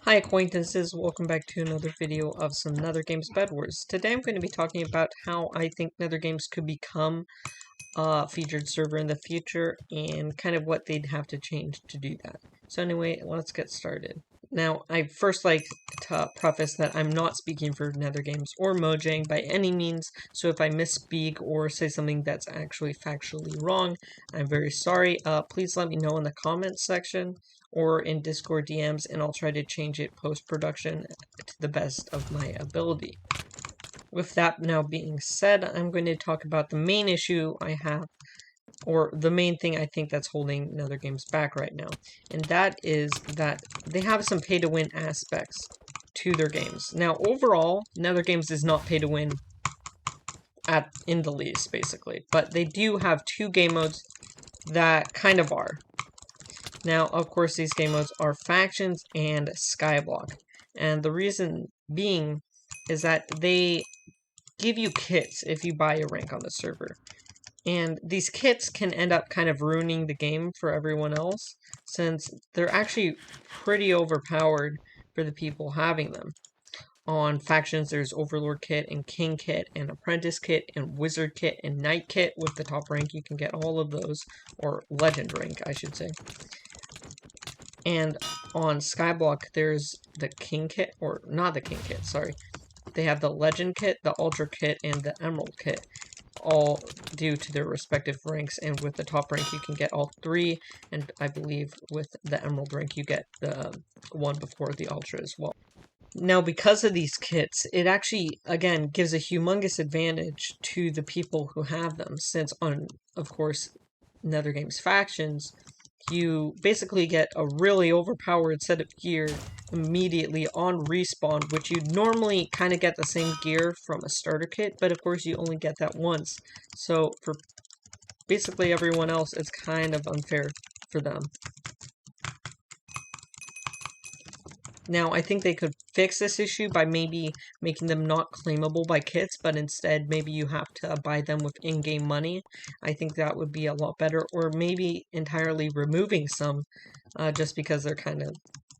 Hi acquaintances, welcome back to another video of some NetherGames Bed Wars. Today I'm going to be talking about how I think NetherGames could become a featured server in the future and kind of what they'd have to change to do that. So anyway, let's get started. Now, I'd first like to preface that I'm not speaking for NetherGames or Mojang by any means, so if I misspeak or say something that's actually factually wrong, I'm very sorry. Please let me know in the comments section or in Discord DMs, and I'll try to change it post-production to the best of my ability. With that now being said, I'm going to talk about the main issue I have, or the main thing I think that's holding NetherGames back right now, and that is that they have some pay-to-win aspects to their games. Now, overall, NetherGames is not pay-to-win in the least, basically, but they do have two game modes that kind of are. Now, of course, these game modes are Factions and Skyblock, and the reason being is that they give you kits if you buy a rank on the server. And these kits can end up kind of ruining the game for everyone else, since they're actually pretty overpowered for the people having them. On Factions, there's Overlord Kit and King Kit and Apprentice Kit and Wizard Kit and Knight Kit. With the top rank, you can get all of those, or Legend rank, I should say. And on Skyblock, there's the King Kit, or not the King Kit, sorry. They have the Legend Kit, the Ultra Kit, and the Emerald Kit, all due to their respective ranks, and with the top rank you can get all three, and I believe with the Emerald rank you get the one before the Ultra as well. Now, because of these kits, it actually, again, gives a humongous advantage to the people who have them, since on, of course, NetherGames Factions, you basically get a really overpowered set of gear immediately on respawn, which you normally kind of get the same gear from a starter kit, but of course you only get that once. So for basically everyone else, it's kind of unfair for them. Now, I think they could fix this issue by maybe making them not claimable by kits, but instead maybe you have to buy them with in-game money. I think that would be a lot better, or maybe entirely removing some, just because they're kind of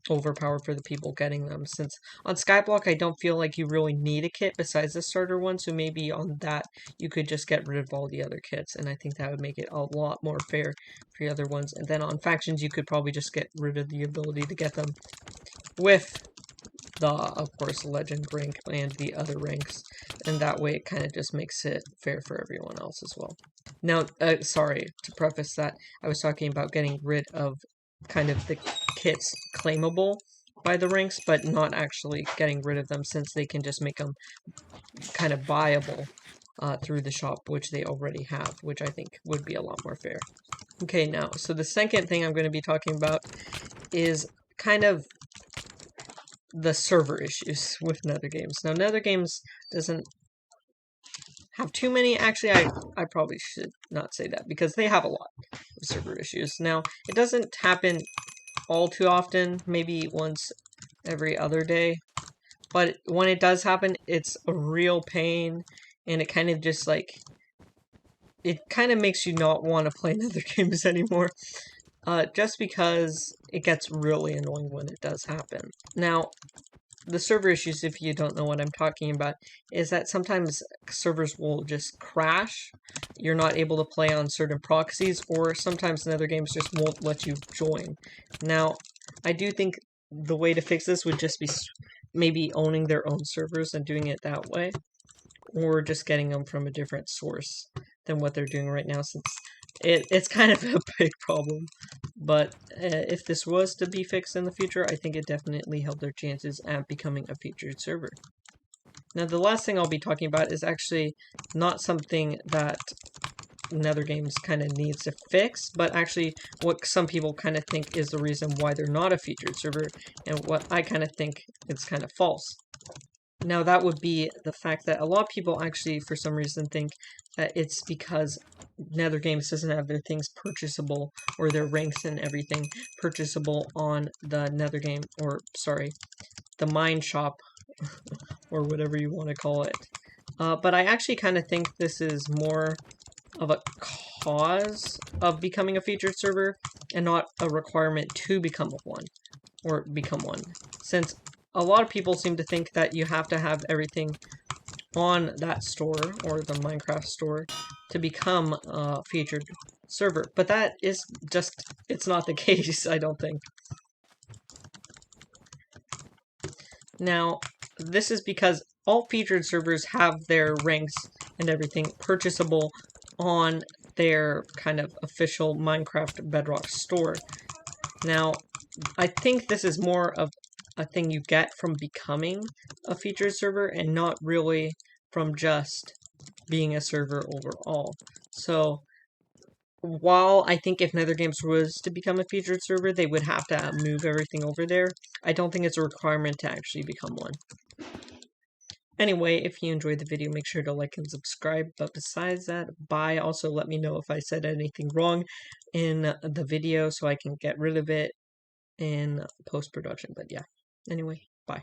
overpowered for the people getting them. Since on Skyblock, I don't feel like you really need a kit besides the starter one, so maybe on that you could just get rid of all the other kits, and I think that would make it a lot more fair for the other ones. And then on Factions, you could probably just get rid of the ability to get them with the, of course, Legend rank and the other ranks, and that way it kind of just makes it fair for everyone else as well. Now, sorry, to preface that, I was talking about getting rid of kind of the kits claimable by the ranks, but not actually getting rid of them, since they can just make them kind of buyable through the shop, which they already have, which I think would be a lot more fair. Okay, now, so the second thing I'm going to be talking about is kind of the server issues with NetherGames. Now, NetherGames doesn't have too many. Actually, I probably should not say that, because they have a lot of server issues. Now, it doesn't happen all too often, maybe once every other day, but when it does happen, it's a real pain, and it kind of just like, it kind of makes you not want to play NetherGames anymore. Just because it gets really annoying when it does happen. Now, the server issues, if you don't know what I'm talking about, is that sometimes servers will just crash. You're not able to play on certain proxies, or sometimes NetherGames just won't let you join. Now, I do think the way to fix this would just be maybe owning their own servers and doing it that way, or just getting them from a different source than what they're doing right now, since it's kind of a big problem. But if this was to be fixed in the future, I think it definitely helped their chances at becoming a featured server. Now, the last thing I'll be talking about is actually not something that NetherGames kind of needs to fix, but actually what some people kind of think is the reason why they're not a featured server, and what I kind of think is kind of false. Now, that would be the fact that a lot of people actually, for some reason, think that it's because NetherGames doesn't have their things purchasable, or their ranks and everything purchasable on the NetherGame, or, sorry, the Mine Shop, or whatever you want to call it. But I actually kind of think this is more of a cause of becoming a featured server, and not a requirement to become one. or become one. Since a lot of people seem to think that you have to have everything on that store, or the Minecraft store, to become a featured server. But that is just, it's not the case, I don't think. Now, this is because all featured servers have their ranks and everything purchasable on their kind of official Minecraft Bedrock store. Now, I think this is more of a thing you get from becoming a featured server and not really from just being a server overall. So, while I think if NetherGames was to become a featured server, they would have to move everything over there, I don't think it's a requirement to actually become one. Anyway, if you enjoyed the video, make sure to like and subscribe. But besides that, bye. Also, let me know if I said anything wrong in the video so I can get rid of it in post-production. But yeah, anyway, bye.